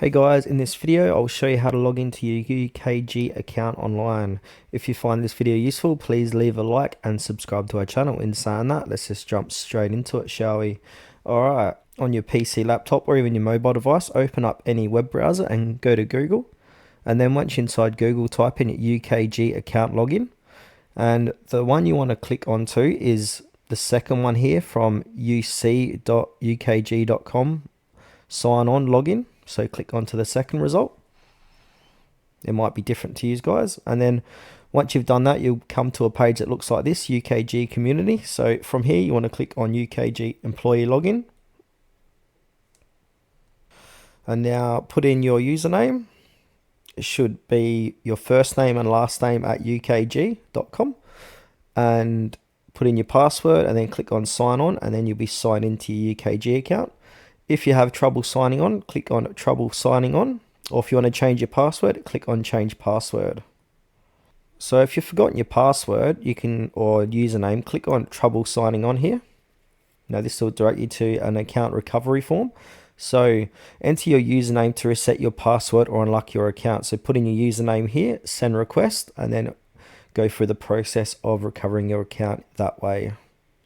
Hey guys, in this video I'll show you how to log into your UKG account online. If you find this video useful, please leave a like and subscribe to our channel. In saying that, let's just jump straight into it, shall we? Alright, on your PC, laptop or even your mobile device, open up any web browser and go to Google. And then once you're inside Google, type in UKG account login. And the one you want to click onto is the second one here from uc.ukg.com sign on login. So click onto the second result. It might be different to you guys. And then once you've done that, you'll come to a page that looks like this, UKG community. So from here, you want to click on UKG employee login. And now put in your username. It should be your first name and last name at ukg.com. And put in your password and then click on sign on, and then you'll be signed into your UKG account. If you have trouble signing on, click on trouble signing on. Or if you want to change your password, click on change password. So if you've forgotten your password, or username, click on trouble signing on here. Now this will direct you to an account recovery form. So enter your username to reset your password or unlock your account. So put in your username here, send request, and then go through the process of recovering your account that way.